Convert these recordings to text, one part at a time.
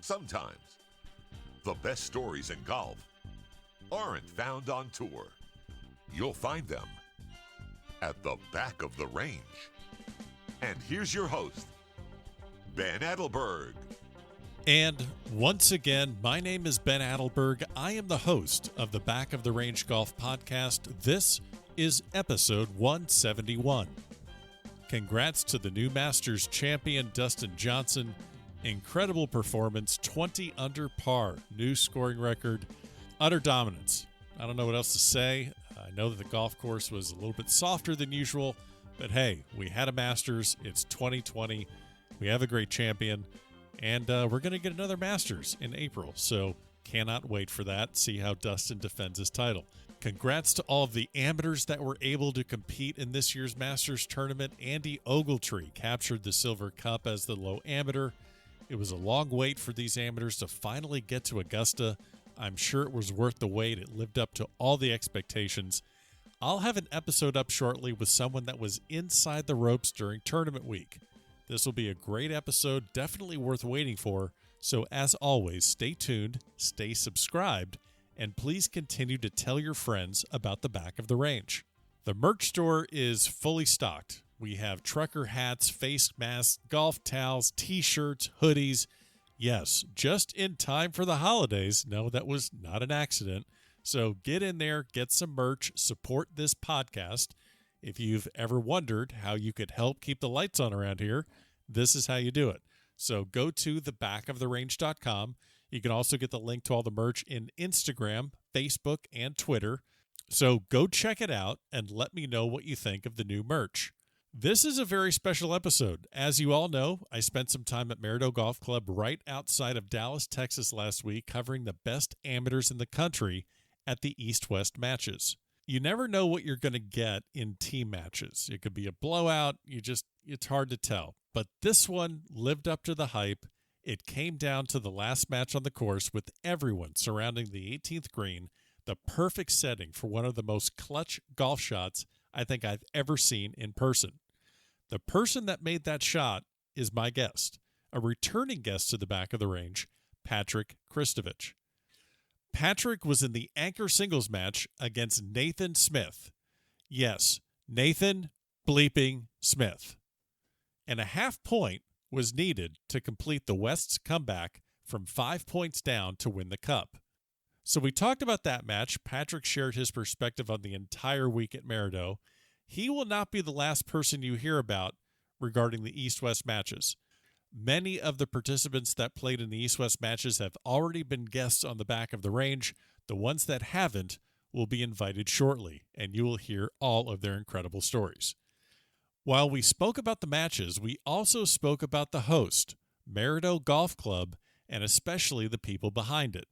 Sometimes the best stories in golf aren't found on tour. You'll find them at the back of the range. And here's your host, Ben Adelberg. And once again, my name is Ben Adelberg. I am the host of the Back of the Range Golf Podcast. This is episode 171. Congrats to the new Masters champion, Dustin Johnson. Incredible performance, 20 under par, new scoring record, utter dominance. I don't know what else to say. I know that the golf course was a little bit softer than usual, but hey, we had a Masters. It's 2020. We have a great champion, and we're going to get another Masters in April, so cannot wait for that. See how Dustin defends his title. Congrats to all of the amateurs that were able to compete in this year's Masters tournament. Andy Ogletree captured the Silver Cup as the low amateur. It was a long wait for these amateurs to finally get to Augusta. I'm sure it was worth the wait. It lived up to all the expectations. I'll have an episode up shortly with someone that was inside the ropes during tournament week. This will be a great episode, definitely worth waiting for. So as always, stay tuned, stay subscribed, and please continue to tell your friends about the Back of the Range. The merch store is fully stocked. We have trucker hats, face masks, golf towels, t-shirts, hoodies. Yes, just in time for the holidays. No, that was not an accident. So get in there, get some merch, support this podcast. If you've ever wondered how you could help keep the lights on around here, this is how you do it. So go to thebackoftherange.com. You can also get the link to all the merch in Instagram, Facebook, and Twitter. So go check it out and let me know what you think of the new merch. This is a very special episode. As you all know, I spent some time at Maridoe Golf Club right outside of Dallas, Texas last week, covering the best amateurs in the country at the East-West matches. You never know what you're going to get in team matches. It could be a blowout. It's hard to tell. But this one lived up to the hype. It came down to the last match on the course with everyone surrounding the 18th green, the perfect setting for one of the most clutch golf shots I think I've ever seen in person. The person that made that shot is my guest, a returning guest to the Back of the Range, Patrick Christovich. Patrick was in the anchor singles match against Nathan Smith. Yes, Nathan bleeping Smith. And a half point was needed to complete the West's comeback from 5 points down to win the cup. So we talked about that match. Patrick shared his perspective on the entire week at Maridoe. He will not be the last person you hear about regarding the East-West matches. Many of the participants that played in the East-West matches have already been guests on the Back of the Range. The ones that haven't will be invited shortly, and you will hear all of their incredible stories. While we spoke about the matches, we also spoke about the host, Maridoe Golf Club, and especially the people behind it.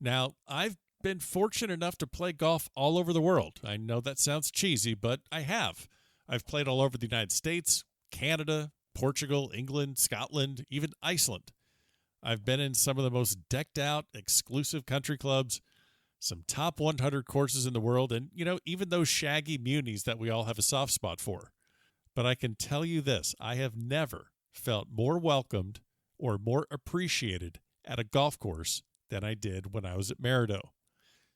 Now, I've been fortunate enough to play golf all over the world. I know that sounds cheesy, but I have. I've played all over the United States, Canada, Portugal, England, Scotland, even Iceland. I've been in some of the most decked out, exclusive country clubs, some top 100 courses in the world, and, even those shaggy munis that we all have a soft spot for. But I can tell you this, I have never felt more welcomed or more appreciated at a golf course than I did when I was at Maridoe.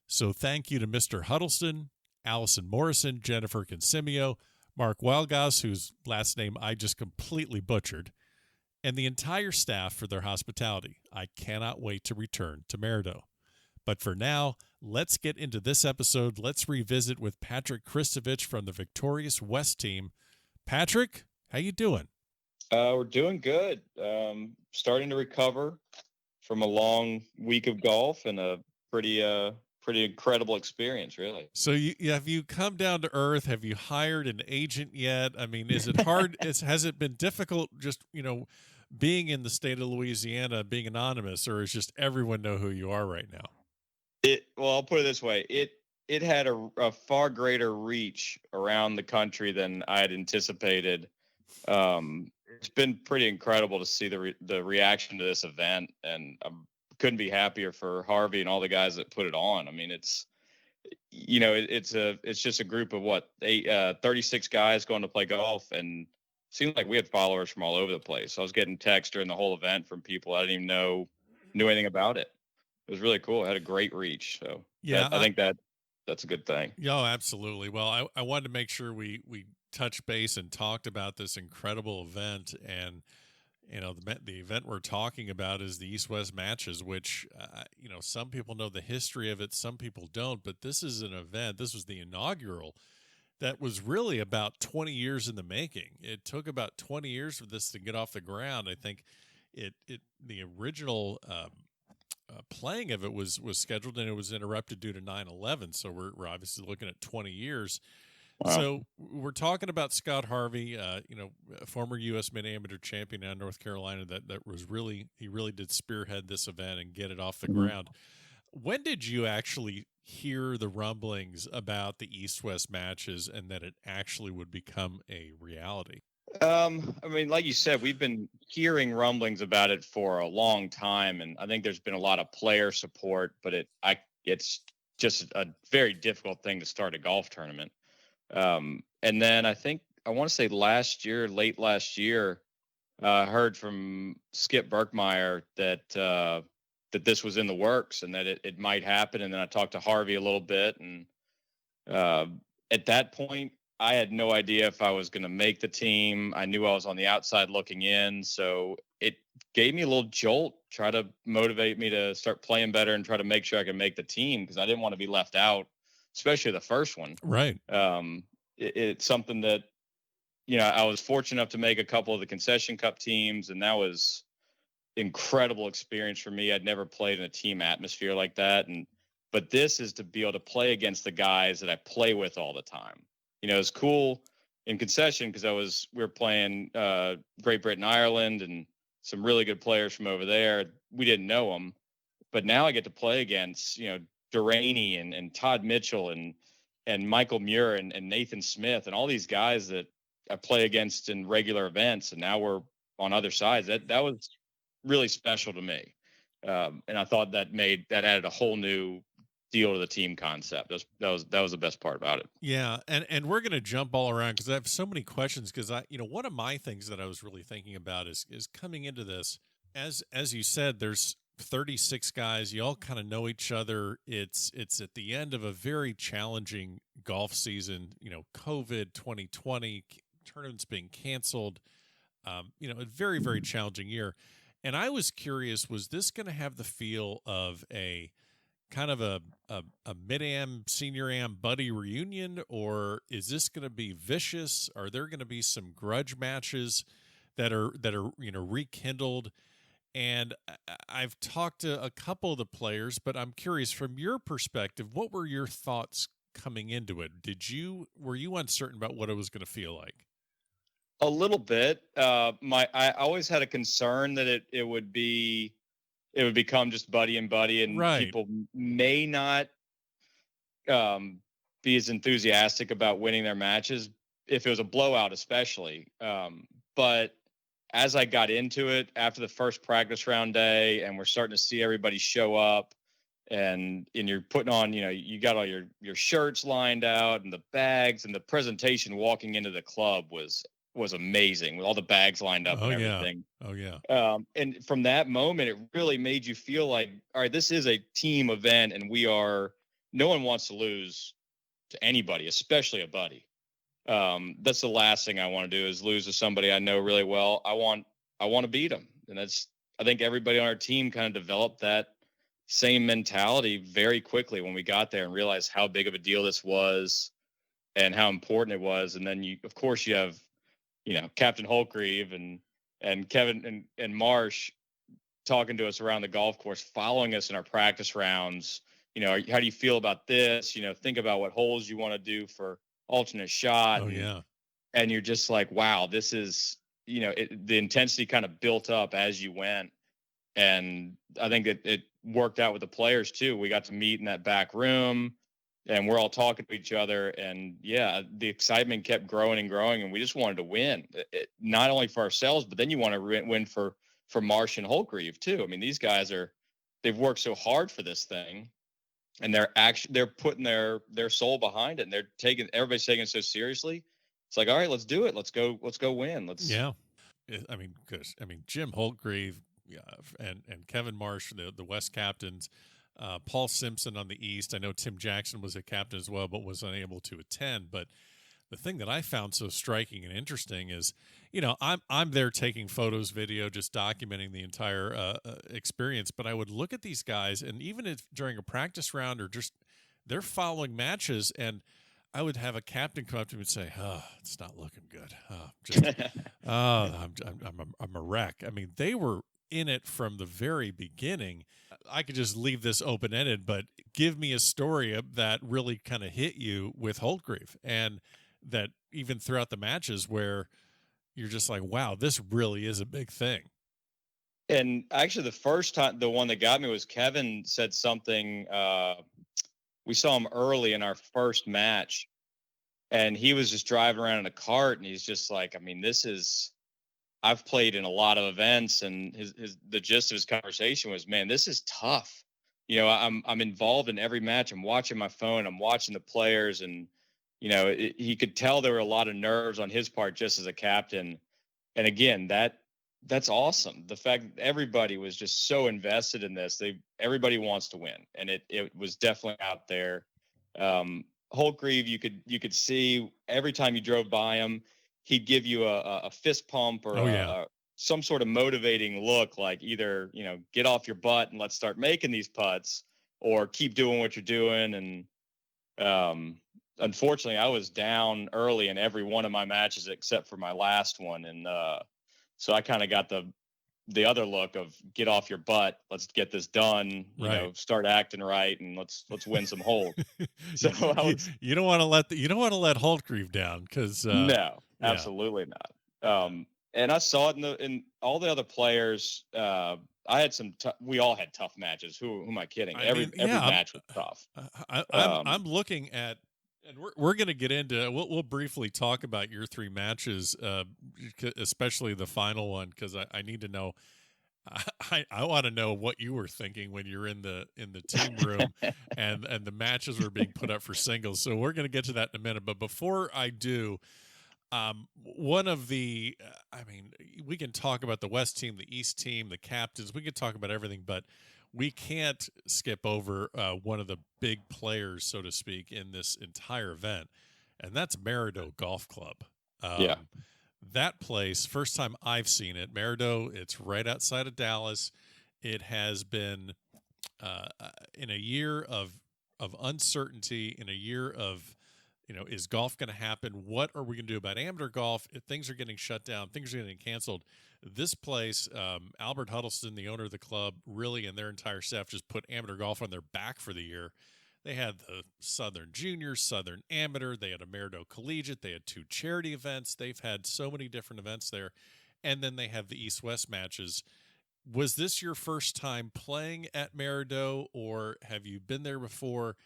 So thank you to Mr. Huddleston, Allison Morrison, Jennifer Consimio, Mark Wildgoss, whose last name I just completely butchered, and the entire staff for their hospitality. I cannot wait to return to Maridoe. But for now, let's get into this episode. Let's revisit with Patrick Christovich from the Victorious West team. Patrick, how you doing? We're doing good. Starting to recover from a long week of golf and a pretty incredible experience, really. So have you come down to earth? Have you hired an agent yet? I mean, is it hard? Has it been difficult just, being in the state of Louisiana, being anonymous, or is just everyone know who you are right now? Well, I'll put it this way. It had a far greater reach around the country than I had anticipated. It's been pretty incredible to see the reaction to this event, and I couldn't be happier for Harvey and all the guys that put it on. I mean, it's just a group of 36 guys going to play golf, and it seemed like we had followers from all over the place. I was getting texts during the whole event from people I didn't even know knew anything about it. It was really cool. It had a great reach. So Yeah, I think that's a good thing. yeah, oh, absolutely. Well, I wanted to make sure we touch base and talked about this incredible event. And the event we're talking about is the East-West matches, which some people know the history of it, some people don't. But this is an event. This was the inaugural that was really about 20 years in the making. It took about 20 years for this to get off the ground. I think the original playing of it was scheduled, and it was interrupted due to 9/11. So we're obviously looking at 20 years. Wow. So we're talking about Scott Harvey, a former U.S. mid amateur champion out of North Carolina. That was he really did spearhead this event and get it off the ground. When did you actually hear the rumblings about the East-West matches and that it actually would become a reality? I mean, like you said, we've been hearing rumblings about it for a long time, and I think there's been a lot of player support, but it's just a very difficult thing to start a golf tournament. And then I want to say late last year, I heard from Skip Berkmeyer that this was in the works and that it might happen. And then I talked to Harvey a little bit, and at that point, I had no idea if I was going to make the team. I knew I was on the outside looking in, so it gave me a little jolt, try to motivate me to start playing better and try to make sure I could make the team, because I didn't want to be left out, especially the first one. Right. It's something that, I was fortunate enough to make a couple of the concession cup teams, and that was incredible experience for me. I'd never played in a team atmosphere like that. But this is to be able to play against the guys that I play with all the time. It's cool in concession because we were playing Great Britain, Ireland, and some really good players from over there. We didn't know them, but now I get to play against, Duraney and Todd Mitchell and Michael Muir and Nathan Smith and all these guys that I play against in regular events. And now we're on other sides. That was really special to me. And I thought that added a whole new deal to the team concept. That was the best part about it. Yeah, and we're going to jump all around because I have so many questions. Because one of my things that I was really thinking about is coming into this, as you said, there's 36 guys. You all kind of know each other. It's at the end of a very challenging golf season. COVID 2020 tournaments being canceled. A very, very challenging year. And I was curious, was this going to have the feel of a kind of a mid-am, senior-am buddy reunion, or is this going to be vicious? Are there going to be some grudge matches that are rekindled? And I've talked to a couple of the players, but I'm curious, from your perspective, what were your thoughts coming into it? Were you uncertain about what it was going to feel like? A little bit. I always had a concern that it would become just buddy and buddy, and right. People may not be as enthusiastic about winning their matches if it was a blowout, especially. But as I got into it after the first practice round day, and we're starting to see everybody show up, and you're putting on, you got all your shirts lined out and the bags, and the presentation walking into the club was amazing with all the bags lined up and everything. Yeah. And from that moment, it really made you feel like, all right, this is a team event, and no one wants to lose to anybody, especially a buddy. That's the last thing I want to do, is lose to somebody I know really well. I want to beat them. And I think everybody on our team kind of developed that same mentality very quickly when we got there and realized how big of a deal this was and how important it was. And then you have, Captain Holtgreave and Kevin and Marsh talking to us around the golf course, following us in our practice rounds. How do you feel about this? Think about what holes you want to do for alternate shot. And you're just like, wow, this is, the intensity kind of built up as you went. And I think it worked out with the players too. We got to meet in that back room, and we're all talking to each other. And the excitement kept growing and growing, and we just wanted to win, not only for ourselves, but then you want to win for Marsh and Holtgreave too. I mean, these guys they've worked so hard for this thing, and they're putting their soul behind it, and everybody's taking it so seriously. It's like, all right, let's do it. Let's go win. Yeah. I mean, Jim Holtgreave, and Kevin Marsh, the West captains, Paul Simpson on the East. I know Tim Jackson was a captain as well, but was unable to attend. But the thing that I found so striking and interesting is, I'm there taking photos, video, just documenting the entire experience. But I would look at these guys, and even if during a practice round or just they're following matches, and I would have a captain come up to me and say, "Oh, it's not looking good. I'm a wreck." I mean, they were in it from the very beginning. I could just leave this open ended, but give me a story that really kind of hit you with Holtgreave, and that even throughout the matches where you're just like, wow, this really is a big thing. And actually, the first time, the one that got me was Kevin said something. We saw him early in our first match, and he was just driving around in a cart, and he's just like, I mean, I've played in a lot of events, and the gist of his conversation was, man, this is tough. I'm involved in every match. I'm watching my phone. I'm watching the players, and he could tell there were a lot of nerves on his part just as a captain. And again, that's awesome. The fact that everybody was just so invested in this, everybody wants to win, and it was definitely out there. Holtgreave, you could see every time you drove by him, he'd give you a fist pump or some sort of motivating look, like either, get off your butt and let's start making these putts, or keep doing what you're doing. And unfortunately, I was down early in every one of my matches except for my last one. And so I kind of got the other look of get off your butt. Let's get this done. Start acting right, and let's win some holes. So you don't want to let Holtgreave down, because no, absolutely not. And I saw it in all the other players. I had we all had tough matches. Who am I kidding? Every match was tough. I'm looking at, and we're going to get into. We'll briefly talk about your three matches, especially the final one, because I need to know. I want to know what you were thinking when you're in the team room and the matches were being put up for singles. So we're going to get to that in a minute. But before I do, one of the, we can talk about the West team, the East team, the captains. We can talk about everything, but we can't skip over one of the big players, so to speak, in this entire event, and that's Maridoe Golf Club. That place, first time I've seen it, Maridoe, it's right outside of Dallas. It has been in a year of uncertainty, in a year of, is golf going to happen? What are we going to do about amateur golf? If things are getting shut down, things are getting canceled. This place, Albert Huddleston, the owner of the club, really, and their entire staff just put amateur golf on their back for the year. They had the Southern Juniors, Southern Amateur. They had a Maridoe Collegiate. They had 2 charity events. They've had so many different events there. And then they have the East-West matches. Was this your first time playing at Maridoe, or have you been there before?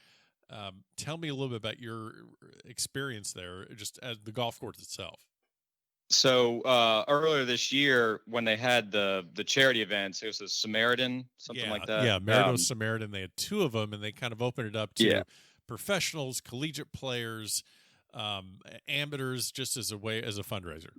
Tell me a little bit about your experience there, just as the golf course itself. So earlier this year, when they had the charity events, it was the Samaritan, something like that. Yeah, Maridoe Samaritan. They had 2 of them, and they kind of opened it up to professionals, collegiate players, amateurs, just as a fundraiser.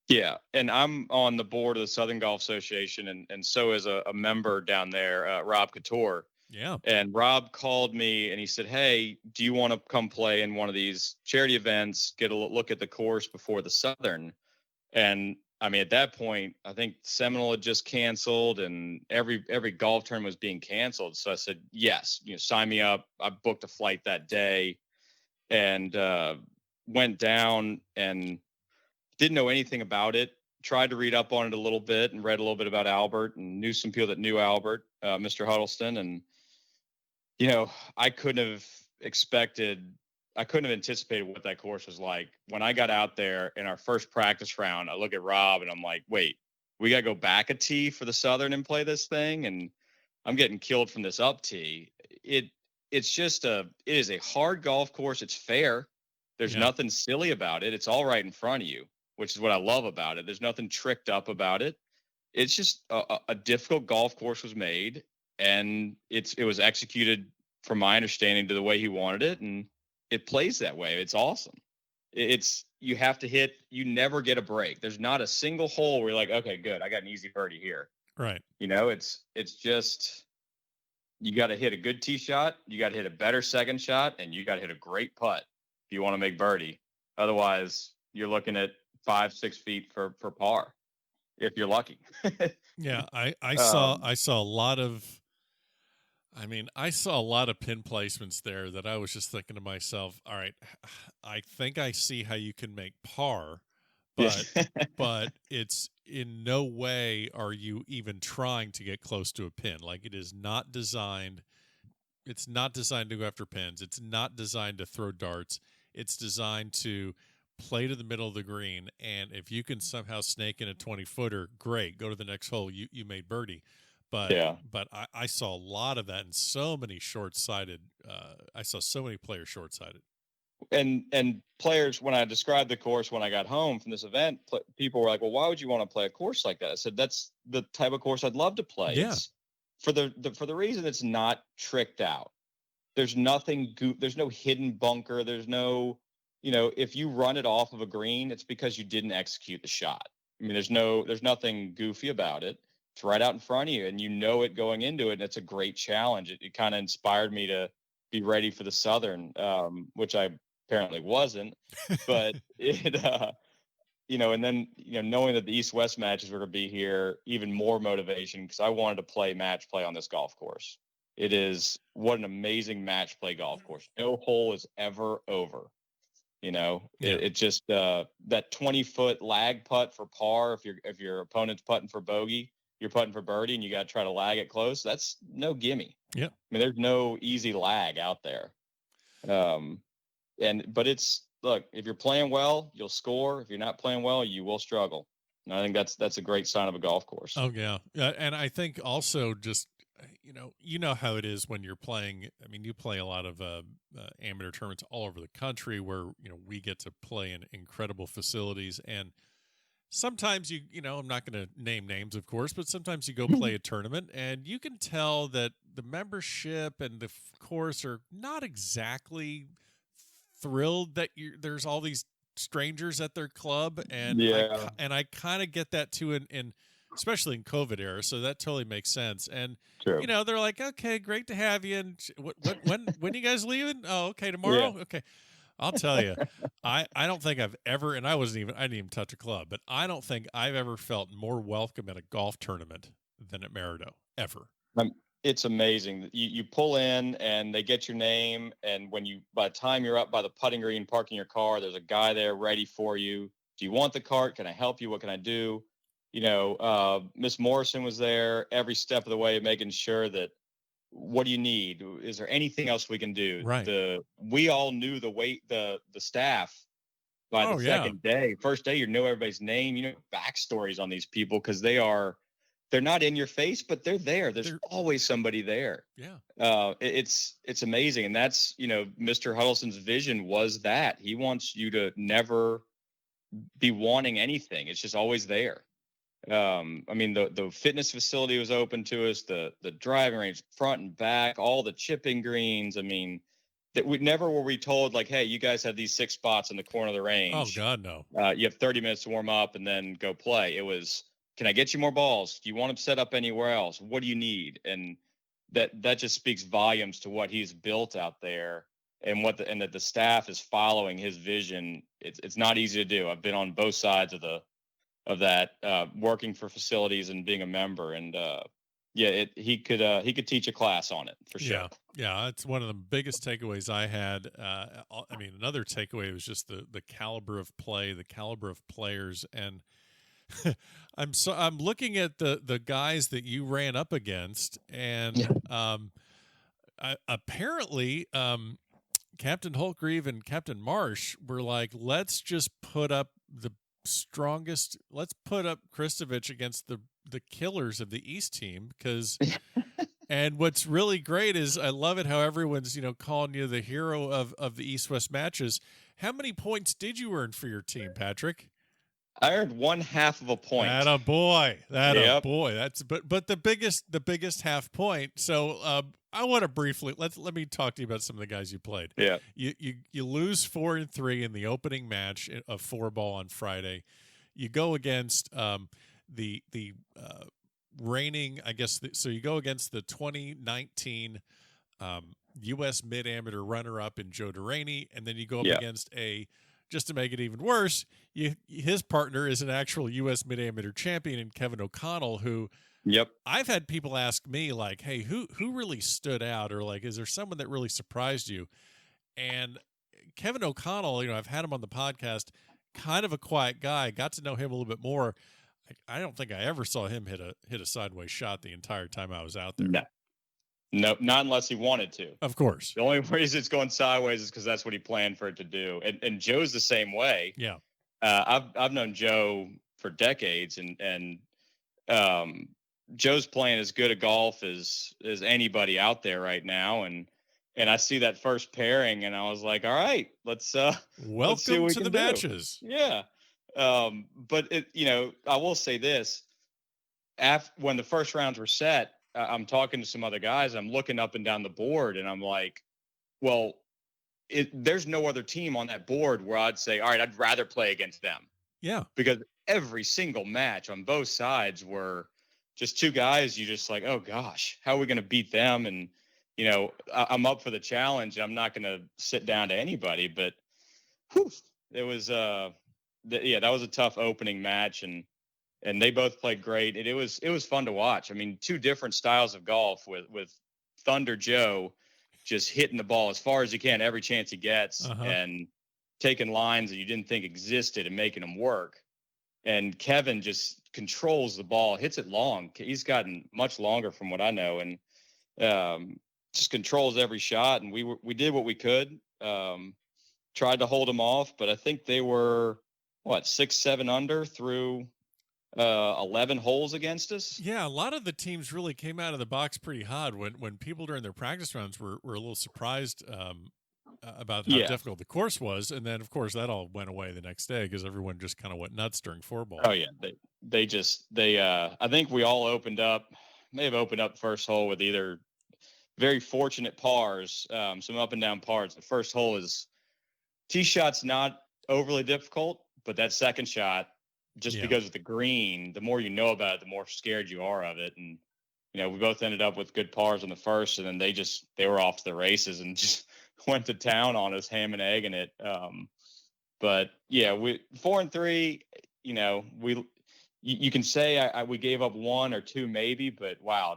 Yeah, and I'm on the board of the Southern Golf Association, and so is a member down there, Rob Couture. Yeah. And Rob called me and he said, hey, do you want to come play in one of these charity events, get a look at the course before the Southern? And at that point, I think Seminole had just canceled and every golf tournament was being canceled. So I said, yes, sign me up. I booked a flight that day and went down and didn't know anything about it. Tried to read up on it a little bit and read a little bit about Albert and knew some people that knew Albert, Mr. Huddleston. And, I couldn't have anticipated what that course was like. When I got out there in our first practice round, I look at Rob and I'm like, wait, we got to go back a tee for the Southern and play this thing. And I'm getting killed from this up tee. It is a hard golf course. It's fair. There's nothing silly about it. It's all right in front of you, which is what I love about it. There's nothing tricked up about it. It's just a difficult golf course was made, and it was executed, from my understanding, to the way he wanted it, and it plays that way. It's awesome. You have to hit. You never get a break. There's not a single hole where you're like, okay, good, I got an easy birdie here. Right. It's just you got to hit a good tee shot, you got to hit a better second shot, and you got to hit a great putt if you want to make birdie. Otherwise, you're looking at 5-6 feet for par if you're lucky. Yeah, I Um, saw a lot of. I mean, I saw a lot of pin placements there that I was just thinking to myself, all right, I think I see how you can make par, yeah. but it's in no way are you even trying to get close to a pin. Like it is not designed. It's not designed to go after pins. It's not designed to throw darts. It's designed to play to the middle of the green. And if you can somehow snake in a 20-footer, great. Go to the next hole. You made birdie. But Yeah. I saw a lot of that and so many short-sighted. I saw so many players short-sighted. And players, when I described the course when I got home from this event, people were like, well, why would you want to play a course like that? I said, that's the type of course I'd love to play. Yeah. It's for the reason it's not tricked out. There's nothing, there's no hidden bunker. There's no, if you run it off of a green, it's because you didn't execute the shot. I mean, there's nothing goofy about it. It's right out in front of you and it going into it. And it's a great challenge. It kind of inspired me to be ready for the Southern, which I apparently wasn't, but it, and then, knowing that the East-West matches were going to be here, even more motivation because I wanted to play match play on this golf course. It is what an amazing match play golf course. No hole is ever over. It just that 20-foot lag putt for par. If your opponent's putting for bogey, you're putting for birdie, and you got to try to lag it close. That's no gimme. Yeah. I mean, there's no easy lag out there. But it's look, if you're playing well, you'll score. If you're not playing well, you will struggle. And I think that's a great sign of a golf course. Oh yeah, and I think also just you know how it is when you're playing. I mean, you play a lot of amateur tournaments all over the country where we get to play in incredible facilities, and sometimes I'm not going to name names, of course, but sometimes you go play a tournament and you can tell that the membership and the course are not exactly thrilled that there's all these strangers at their club, and I kind of get that too in especially in COVID era, so that totally makes sense. And True. They're like, okay, great to have you, and when you guys leaving? Oh, okay, tomorrow. Yeah. Okay, I'll tell you, I don't think I've ever, and I didn't even touch a club, but I don't think I've ever felt more welcome at a golf tournament than at Maridoe ever. It's amazing. You pull in and they get your name, and by the time you're up by the putting green, parking your car, there's a guy there ready for you. Do you want the cart? Can I help you? What can I do? Miss Morrison was there every step of the way, making sure that what do you need? Is there anything else we can do? Right. We all knew the staff by the second day. First day, know everybody's name, backstories on these people because they're not in your face, but they're there. There's always somebody there. Yeah. It's amazing. And that's, Mr. Huddleston's vision was that he wants you to never be wanting anything. It's just always there. I mean, the fitness facility was open to us, the driving range, front and back, all the chipping greens. I mean, that we never were we told like, hey, you guys have these 6 spots in the corner of the range. Oh God, no. You have 30 minutes to warm up and then go play. It was, can I get you more balls? Do you want them set up anywhere else? What do you need? And that just speaks volumes to what he's built out there and that the staff is following his vision. It's not easy to do. I've been on both sides of that, working for facilities and being a member. And he could teach a class on it for sure. Yeah, it's one of the biggest takeaways I had. I mean, another takeaway was just the caliber of play, the caliber of players, and I'm looking at the guys that you ran up against, and apparently Captain Holtgreave and Captain Marsh were like, let's just put up the strongest. Let's put up Christovich against the killers of the East team because. And what's really great is I love it how everyone's calling you the hero of the East-West matches. How many points did you earn for your team, Patrick? I earned 1/2 of a point. That a boy. That's but the biggest half point. So I want to briefly let me talk to you about some of the guys you played. Yeah. You lose 4-3 in the opening match of 4-ball on Friday. You go against the reigning, I guess. So you go against the 2019 U.S. mid-amateur runner-up in Joe Duraney, and then you go up Yeah. against just to make it even worse, his partner is an actual U.S. mid-amateur champion in Kevin O'Connell, who Yep. I've had people ask me, like, hey, who really stood out, or like, is there someone that really surprised you? And Kevin O'Connell, I've had him on the podcast, kind of a quiet guy, got to know him a little bit more. I don't think I ever saw him hit a sideways shot the entire time I was out there. No, not unless he wanted to. Of course. The only reason it's going sideways is because that's what he planned for it to do. And Joe's the same way. Yeah. I've known Joe for decades, and Joe's playing as good a golf as anybody out there right now. And I see that first pairing, and I was like, all right, let's welcome see what to we the can matches. do. Yeah. But I will say this: when the first rounds were set, I'm talking to some other guys. I'm looking up and down the board, and I'm like, well, there's no other team on that board where I'd say, all right, I'd rather play against them. Yeah. Because every single match on both sides were just two guys. You just like, oh gosh, how are we going to beat them? And, I'm up for the challenge. I'm not going to sit down to anybody, but it was, that was a tough opening match, and they both played great. And it was fun to watch. I mean, two different styles of golf with Thunder Joe just hitting the ball as far as he can every chance he gets, and taking lines that you didn't think existed and making them work. And Kevin just controls the ball, hits it long. He's gotten much longer from what I know, and just controls every shot. And we did what we could, tried to hold him off, but I think they were 6-7 under through 11 holes against us. Yeah, a lot of the teams really came out of the box pretty hot when people during their practice rounds were a little surprised about how difficult the course was. And then, of course, that all went away the next day because everyone just kind of went nuts during four ball. Oh, yeah. I think we all may have opened up first hole with either very fortunate pars, some up and down pars. The first hole is tee shot's not overly difficult, but that second shot, because of the green, the more you know about it, the more scared you are of it. And, we both ended up with good pars on the first, and then they were off to the races and just went to town on us, ham and egging it. But yeah, we 4-3, you can say we gave up one or two maybe, but wow,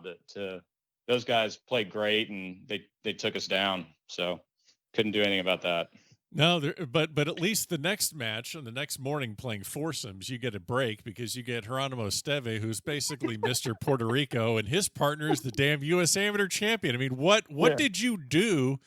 those guys played great, and they took us down. So couldn't do anything about that. No, but at least the next match on the next morning playing foursomes, you get a break because you get Geronimo Esteve, who's basically Mr. Puerto Rico, and his partner is the damn U.S. Amateur champion. I mean, what did you do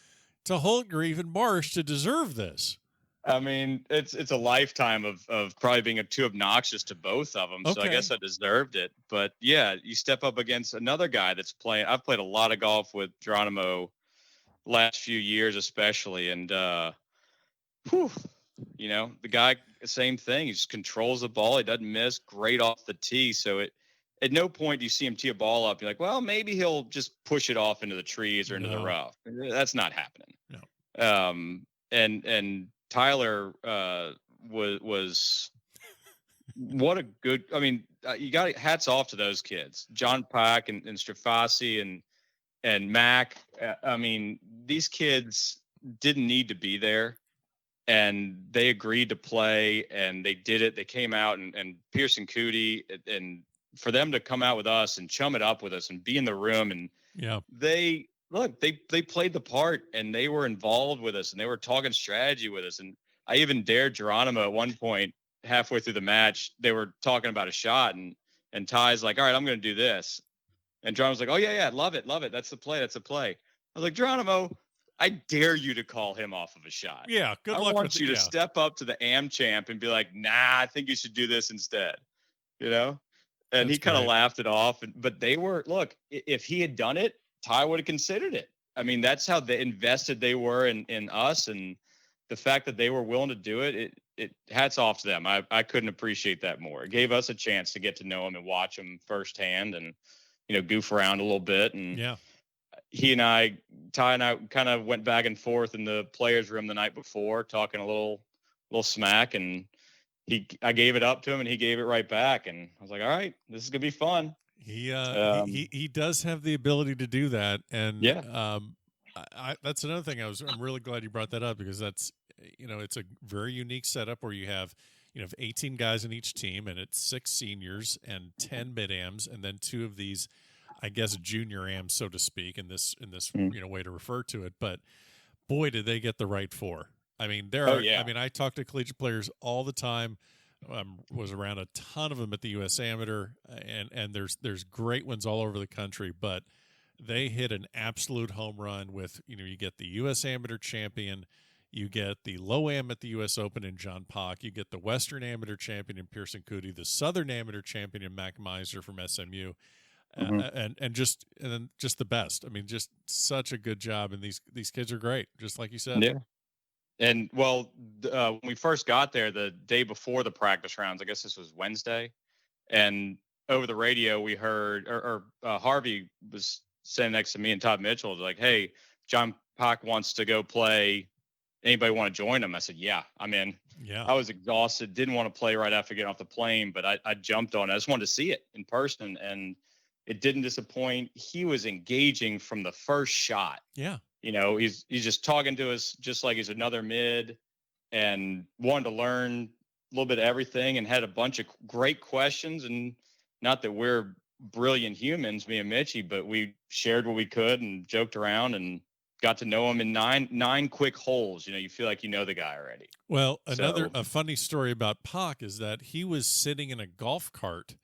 to Holtgreave and Marsh to deserve this? I mean, it's a lifetime of probably being too obnoxious to both of them. Okay. So I guess I deserved it. But yeah, you step up against another guy that's playing. I've played a lot of golf with Geronimo last few years, especially, and the guy, same thing. He just controls the ball. He doesn't miss. Great off the tee. So at no point do you see him tee a ball up. You're like, well, maybe he'll just push it off into the trees or into the rough. That's not happening. No. And Tyler was what a good. I mean, you got hats off to those kids, John Pack and Strafasi and Mac. I mean, these kids didn't need to be there, and they agreed to play, and they did it. They came out, and Pearson Cootie, and for them to come out with us and chum it up with us and be in the room, and they played the part, and they were involved with us, and they were talking strategy with us. And I even dared Geronimo at one point, halfway through the match, they were talking about a shot, and Ty's like, all right, I'm going to do this. And Geronimo's like, oh yeah, love it. That's the play. I was like, Geronimo, I dare you to call him off of a shot. Yeah, good luck. I want you to step up to the AM champ and be like, nah, I think you should do this instead. And That's he kind of great. laughed it off. But they were, look, if he had done it, Ty would have considered it. I mean, that's how invested they were in us, and the fact that they were willing to do it, it hats off to them. I couldn't appreciate that more. It gave us a chance to get to know him and watch him firsthand, and goof around a little bit. And Ty and I kind of went back and forth in the players' room the night before, talking a little smack, and I gave it up to him, and he gave it right back, and I was like, all right, this is gonna be fun. He does have the ability to do that, and Yeah. that's another thing. I'm really glad you brought that up, because that's, it's a very unique setup where you have 18 guys in each team, and it's 6 seniors and 10 mid ams, and then 2 of these, I guess, junior ams, so to speak, in this way to refer to it. But boy, did they get the right 4. I mean, I talk to collegiate players all the time. Was around a ton of them at the U.S. Amateur, and there's great ones all over the country, but they hit an absolute home run with, you get the U.S. Amateur champion, you get the low am at the U.S. Open in John Pock, you get the Western Amateur champion in Pearson Coody, the Southern Amateur champion in Mac Miser from SMU, and then just the best. I mean, just such a good job, and these kids are great, just like you said. Yeah. And when we first got there, the day before the practice rounds, I guess this was Wednesday, and over the radio we heard, Harvey was sitting next to me and Todd Mitchell, like, "Hey, John Pock wants to go play. Anybody want to join him?" I said, "Yeah, I'm in." Yeah. I was exhausted, didn't want to play right after getting off the plane, but I jumped on it. I just wanted to see it in person, and it didn't disappoint. He was engaging from the first shot. Yeah. He's just talking to us just like he's another mid, and wanted to learn a little bit of everything, and had a bunch of great questions. And not that we're brilliant humans, me and Mitchie, but we shared what we could and joked around and got to know him in nine quick holes. You feel like you know the guy already. Well, a funny story about Pock is that he was sitting in a golf cart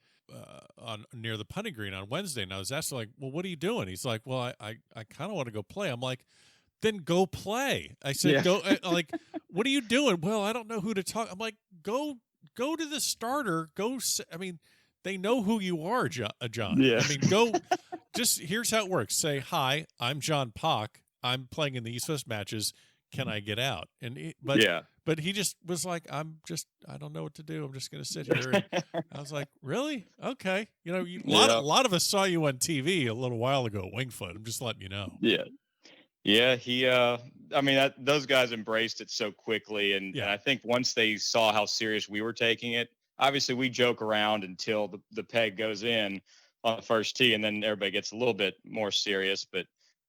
near the putting green on Wednesday, and I was asking, like, "Well, what are you doing?" He's like, "Well, I kind of want to go play." I'm like, "Then go play." I said, Yeah. "Go." Like, "What are you doing?" "Well, I don't know who to talk." I'm like, "Go to the starter. I mean, they know who you are, John. Yeah. I mean, go. Just here's how it works. Say, "Hi, I'm John Pock. I'm playing in the East West matches. Can I get out?" But he just was like, I don't know what to do. I'm just going to sit here. And I was like, really? Okay. A lot of us saw you on TV a little while ago at Wingfoot. I'm just letting you know. Yeah. Yeah. He, those guys embraced it so quickly. And I think once they saw how serious we were taking it, obviously we joke around until the peg goes in on the first tee, and then everybody gets a little bit more serious. But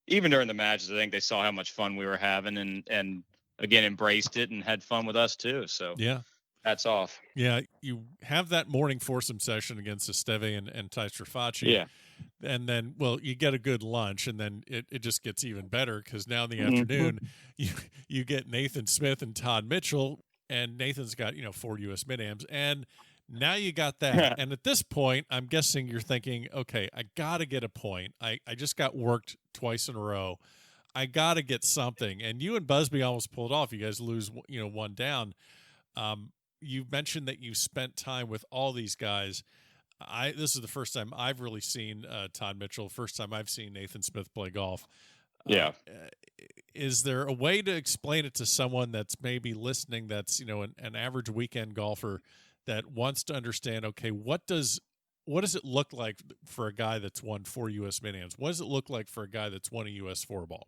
even during the matches, I think they saw how much fun we were having, and again, embraced it and had fun with us too. So yeah, hats off. Yeah, you have that morning foursome session against Esteve and Tai Strafaci. Yeah. And then, you get a good lunch, and then it just gets even better, because now in the afternoon, you get Nathan Smith and Todd Mitchell, and Nathan's got 4 U.S. mid-ams, and now you got that. And at this point, I'm guessing you're thinking, okay, I got to get a point. I just got worked twice in a row. I got to get something. And you and Busby almost pulled off. You guys lose, 1 down. You mentioned that you spent time with all these guys. This is the first time I've really seen Todd Mitchell. First time I've seen Nathan Smith play golf. Yeah. Is there a way to explain it to someone that's maybe listening, that's an average weekend golfer that wants to understand, okay, what does it look like for a guy that's won 4 U.S. mid-ams? What does it look like for a guy that's won a U.S. 4-ball?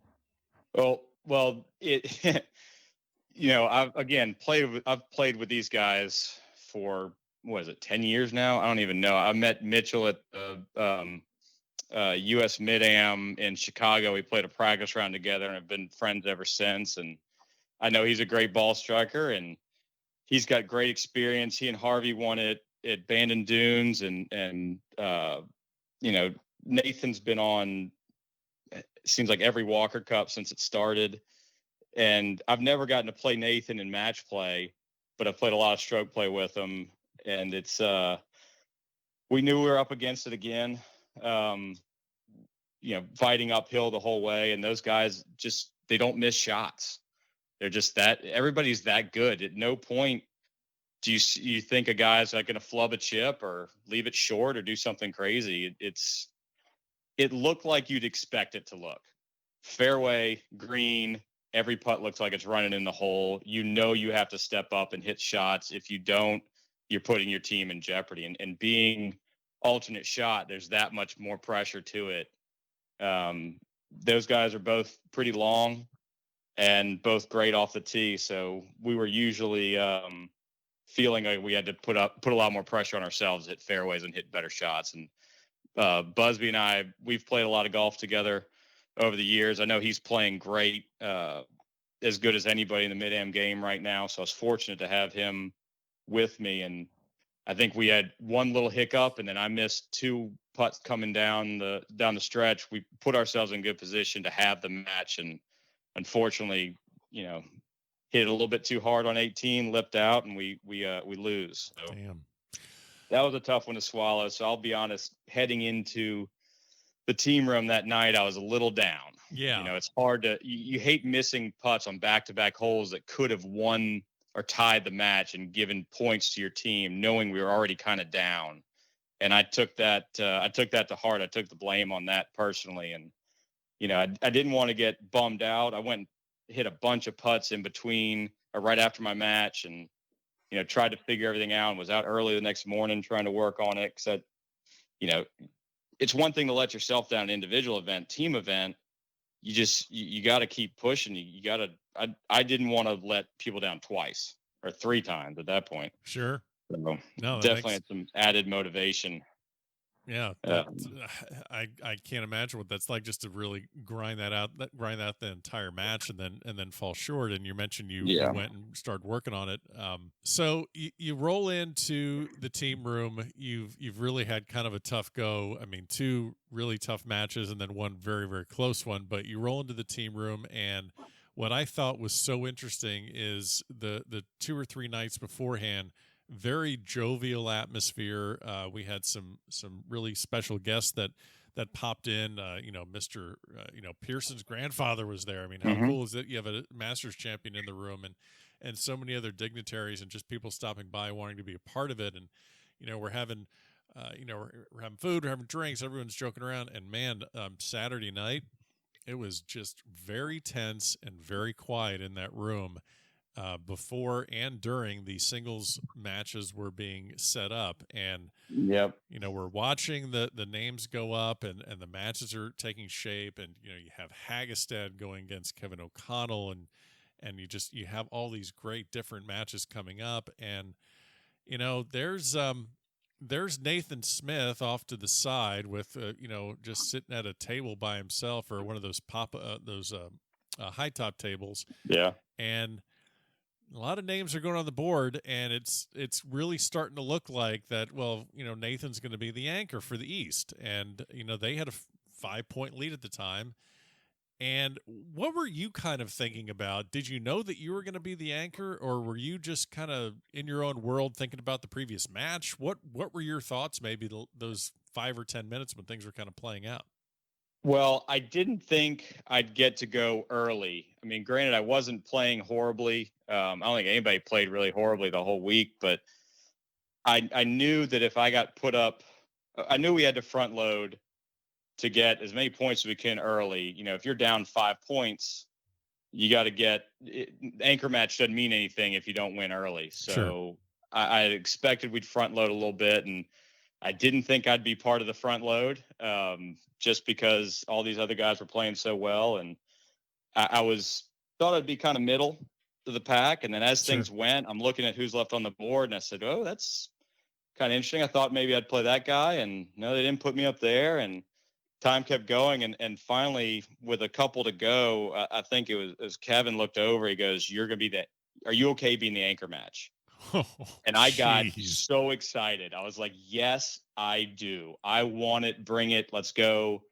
Well, it, I've played with these guys for, 10 years now? I don't even know. I met Mitchell at the U.S. Mid-Am in Chicago. We played a practice round together and have been friends ever since. And I know he's a great ball striker, and he's got great experience. He and Harvey won it at Bandon Dunes, and Nathan's been on, it seems like, every Walker Cup since it started. And I've never gotten to play Nathan in match play, but I've played a lot of stroke play with him. And it's, we knew we were up against it again, fighting uphill the whole way. And those guys they don't miss shots. They're just everybody's that good. At no point do you think a guy's like going to flub a chip or leave it short or do something crazy. It looked like you'd expect it to look. Fairway, green, every putt looks like it's running in the hole. You have to step up and hit shots. If you don't, you're putting your team in jeopardy. And being alternate shot, there's that much more pressure to it. Those guys are both pretty long and both great off the tee. So we were usually feeling like we had to put a lot more pressure on ourselves, hit fairways and hit better shots. And Busby and I, we've played a lot of golf together over the years. I know he's playing great, as good as anybody in the Mid-Am game right now. So I was fortunate to have him with me. And I think we had one little hiccup, and then I missed 2 putts coming down the stretch. We put ourselves in good position to have the match, and unfortunately, hit it a little bit too hard on 18, lipped out, and we lose. So Damn. that was a tough one to swallow. So I'll be honest, heading into the team room that night, I was a little down. Yeah. It's hard to, you hate missing putts on back-to-back holes that could have won or tied the match and given points to your team, knowing we were already kind of down. And I took that to heart. I took the blame on that personally. And, I didn't want to get bummed out. I went and hit a bunch of putts in between or right after my match, and, tried to figure everything out, and was out early the next morning trying to work on it. Cause it's one thing to let yourself down an individual event, team event. You got to keep pushing. I didn't want to let people down twice or 3 times at that point. Sure. So No, definitely had some added motivation. Yeah. I can't imagine what that's like, just to really grind out the entire match and then fall short. And you mentioned you went and started working on it. So you roll into the team room. You've really had kind of a tough go. I mean, 2 really tough matches and then 1 very, very close one, but you roll into the team room, and what I thought was so interesting is the 2 or 3 nights beforehand, very jovial atmosphere. We had some really special guests that popped in. Mr. Pearson's grandfather was there. I mean, how cool is it? You have a Masters champion in the room, and so many other dignitaries and just people stopping by wanting to be a part of it. And we're having we're having food, we're having drinks, everyone's joking around. And man, Saturday night, it was just very tense and very quiet in that room. Before and during the singles matches were being set up, and we're watching the names go up, and the matches are taking shape, and you have Hagestad going against Kevin O'Connell, and you have all these great different matches coming up, and there's Nathan Smith off to the side with just sitting at a table by himself, or one of those high top tables, and a lot of names are going on the board, and it's really starting to look like that. Well, Nathan's going to be the anchor for the East, and they had a 5-point lead at the time. And what were you kind of thinking about? Did you know that you were going to be the anchor, or were you just kind of in your own world thinking about the previous match? What were your thoughts maybe those 5 or 10 minutes when things were kind of playing out? Well, I didn't think I'd get to go early. I mean, granted, I wasn't playing horribly. I don't think anybody played really horribly the whole week, but I knew that if I got put up, I knew we had to front load to get as many points as we can early. If you're down 5 points, you got to get anchor match doesn't mean anything if you don't win early. So sure. I expected we'd front load a little bit, and I didn't think I'd be part of the front load, just because all these other guys were playing so well. And I thought I'd be kind of middle of the pack. And then as things went, I'm looking at who's left on the board, and I said, oh, that's kind of interesting. I thought maybe I'd play that guy, and no, they didn't put me up there. And time kept going. And finally, with a couple to go, I think it was Kevin looked over. He goes, are you okay being the anchor match? And I got so excited. I was like, yes, I do. I want it. Bring it. Let's go.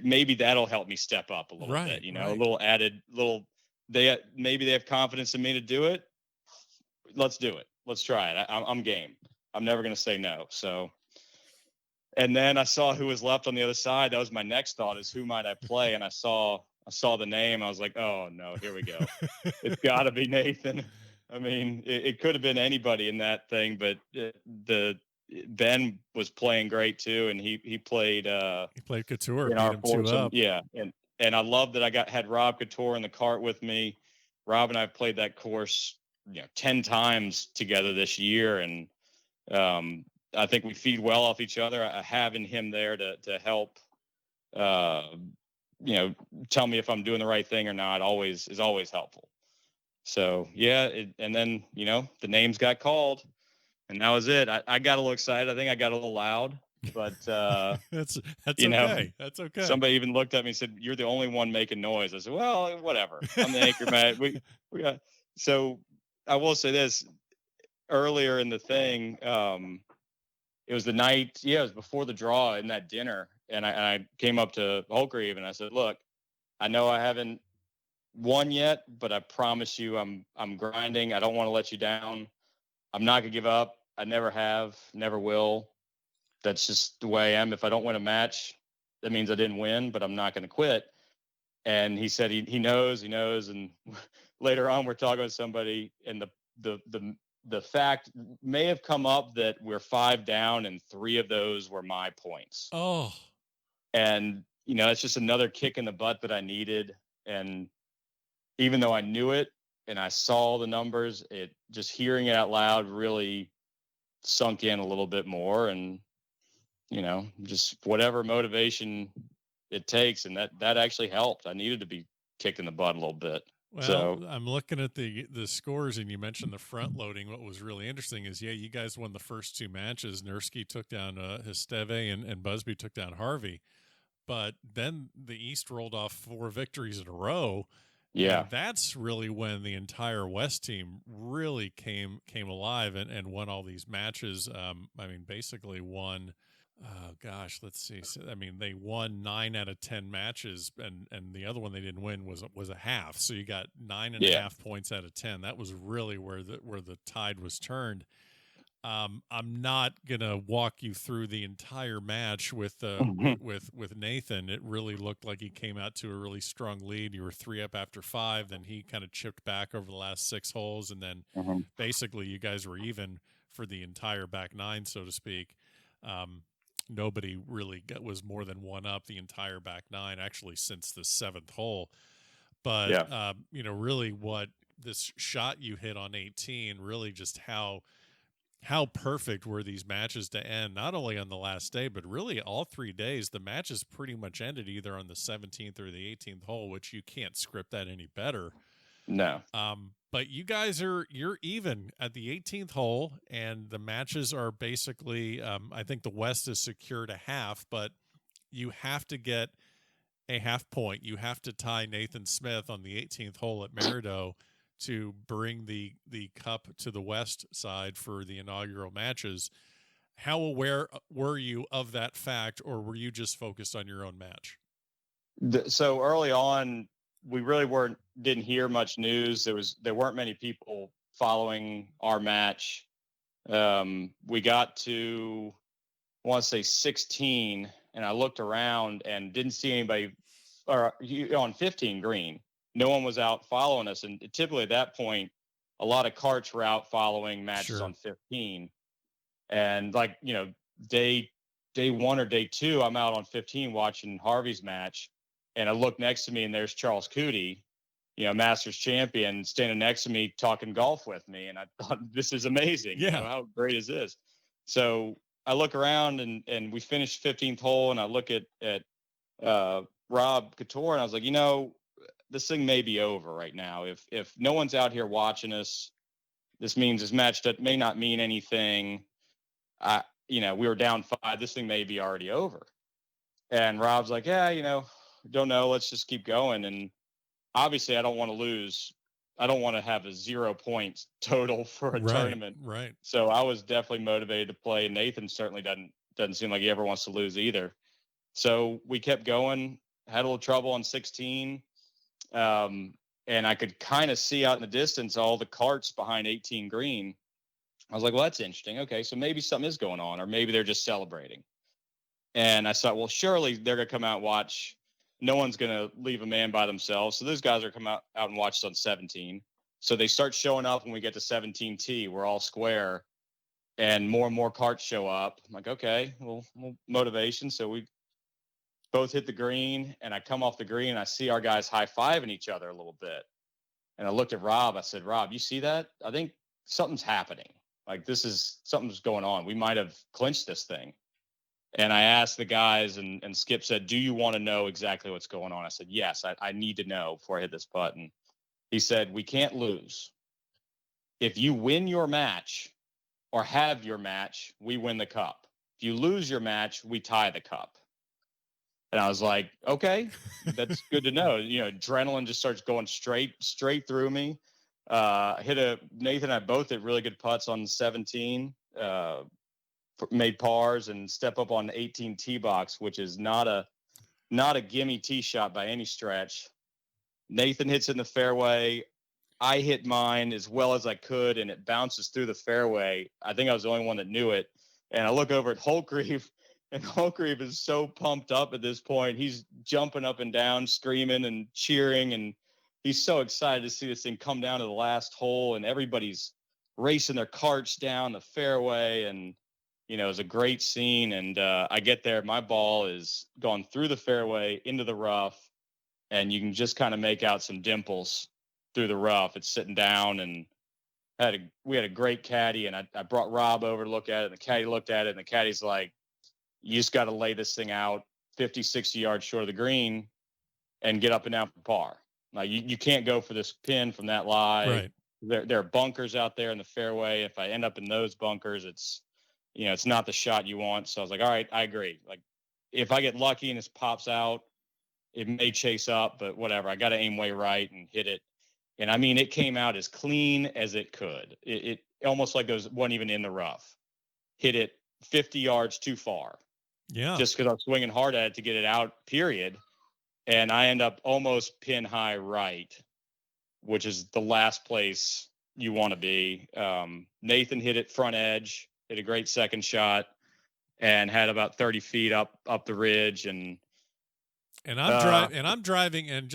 Maybe that'll help me step up a little bit, a little added maybe they have confidence in me to do it. Let's do it. Let's try it. I'm game. I'm never going to say no. So, and then I saw who was left on the other side. That was my next thought, is who might I play? And I saw the name. I was like, oh no, here we go. It's gotta be Nathan. I mean, it could have been anybody in that thing, but Ben was playing great too, and he played Couture in our foursome. Yeah, and I love that I had Rob Couture in the cart with me. Rob and I have played that course 10 times together this year, and I think we feed well off each other. Having him there to help tell me if I'm doing the right thing or not is always helpful. So and then the names got called, and that was it. I got a little excited. I think I got a little loud. but that's you know, okay. That's okay. somebody even looked at me and said, "You're the only one making noise." I said, "Well, whatever. I'm the anchor man." We got. So I will say this: earlier in the thing, it was the night. Yeah, it was before the draw in that dinner, and I came up to Holgrave and I said, "Look, I know I haven't won yet, but I promise you, I'm grinding. I don't want to let you down. I'm not gonna give up. I never have, never will. That's just the way I am. If I don't win a match, that means I didn't win, but I'm not going to quit." And he said he knows. And later on, we're talking with somebody, and the fact may have come up that we're 5 down, and 3 of those were my points. Oh, And it's just another kick in the butt that I needed. And even though I knew it and I saw the numbers, it just hearing it out loud really sunk in a little bit more. And just whatever motivation it takes. And that actually helped. I needed to be kicked in the butt a little bit. well, So I'm looking at the scores, and you mentioned the front loading. What was really interesting is, you guys won the first 2 matches. Nursky took down Histeve, and Busby took down Harvey. But then the East rolled off 4 victories in a row. yeah, And that's really when the entire West team really came alive and won all these matches. I mean, basically won. Oh gosh, let's see. So, I mean, they won 9 out of 10 matches, and the other one they didn't win was a half. So you got 9.5 points out of 10. That was really where the tide was turned. I'm not gonna walk you through the entire match with Nathan. It really looked like he came out to a really strong lead. You were 3 up after 5, then he kind of chipped back over the last 6 holes, and then basically you guys were even for the entire back 9, so to speak. Nobody really was more than 1 up the entire back 9, actually, since the 7th hole. But really, what this shot you hit on 18, really just how perfect were these matches to end, not only on the last day, but really all 3 days. The matches pretty much ended either on the 17th or the 18th hole, which you can't script that any better. No. But you guys you're even at the 18th hole, and the matches are basically, I think the West is secured a half, but you have to get a half point. You have to tie Nathan Smith on the 18th hole at Maridoe to bring the cup to the West side for the inaugural matches. How aware were you of that fact, or were you just focused on your own match? So early on, we really didn't hear much news. There weren't many people following our match. We got to, I want to say 16, and I looked around and didn't see anybody on 15 green. No one was out following us. And typically at that point, a lot of carts were out following matches on 15. And day 1 or day 2, I'm out on 15 watching Harvey's match. And I look next to me, and there's Charles Cootie, Masters champion, standing next to me talking golf with me. And I thought, this is amazing. Yeah. How great is this? So I look around, and we finished 15th hole, and I look at Rob Couture, and I was like, this thing may be over right now. If no one's out here watching us, this means this match that may not mean anything. We were down 5. This thing may be already over. And Rob's like, yeah, don't know. Let's just keep going. And obviously I don't want to lose. I don't want to have a 0 points total for a tournament. Right. So I was definitely motivated to play. Nathan certainly doesn't seem like he ever wants to lose either. So we kept going, had a little trouble on 16. And I could kind of see out in the distance all the carts behind 18 green. I was like, well, that's interesting. Okay, so maybe something is going on, or maybe they're just celebrating. And I thought, well, surely they're going to come out and watch. No one's going to leave a man by themselves. So those guys are come out and watch on 17. So they start showing up when we get to 17T. We're all square, and more carts show up. I'm like, okay, well, motivation. So we both hit the green, and I come off the green, and I see our guys high-fiving each other a little bit. And I looked at Rob. I said, Rob, you see that? I think something's happening. Like, something's going on. We might have clinched this thing. And I asked the guys, and Skip said, do you want to know exactly what's going on? I said, yes, I need to know before I hit this button. He said, we can't lose. If you win your match or have your match, we win the cup. If you lose your match, we tie the cup. And I was like, okay, that's good to know. Adrenaline just starts going straight through me. Nathan and I both hit really good putts on 17, made pars, and step up on the 18 tee box, which is not a gimme tee shot by any stretch. Nathan hits in the fairway. I hit mine as well as I could, and it bounces through the fairway. I think I was the only one that knew it. And I look over at Holtgreave, and Holtgreave is so pumped up at this point. He's jumping up and down, screaming and cheering, and he's so excited to see this thing come down to the last hole, and everybody's racing their carts down the fairway, and it was a great scene. And I get there, my ball is gone through the fairway into the rough, and you can just kind of make out some dimples through the rough. It's sitting down, and we had a great caddy, and I brought Rob over to look at it, and the caddy looked at it, and the caddy's like, you just got to lay this thing out 50, 60 yards short of the green and get up and down for par. Like you can't go for this pin from that lie. Right. There are bunkers out there in the fairway. If I end up in those bunkers, it's not the shot you want. So I was like, all right, I agree. Like if I get lucky and this pops out, it may chase up, but whatever. I got to aim way right and hit it. And I mean, it came out as clean as it could. It almost like it wasn't even in the rough. Hit it 50 yards too far. Yeah. Just because I was swinging hard at it to get it out, period. And I end up almost pin high right, which is the last place you want to be. Nathan hit it front edge, hit a great second shot, and had about 30 feet up the ridge. And I'm driving, and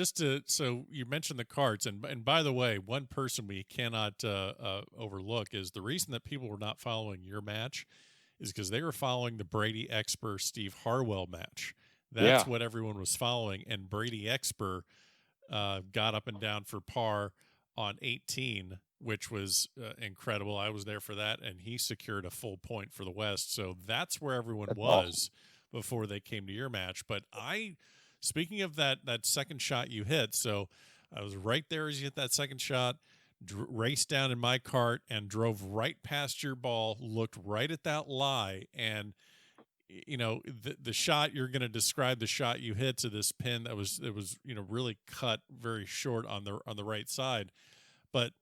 so you mentioned the carts, and by the way, one person we cannot overlook is the reason that people were not following your match is because they were following the Brady Exper Steve Harwell match. That's what everyone was following, and Brady Exper got up and down for par on 18, which was incredible. I was there for that, and he secured a full point for the West. So that's where everyone was before they came to your match. But speaking of that second shot you hit, so I was right there as you hit that second shot, raced down in my cart and drove right past your ball, looked right at that lie, and the shot you're going to describe the shot you hit to this pin that was really cut very short on the right side. But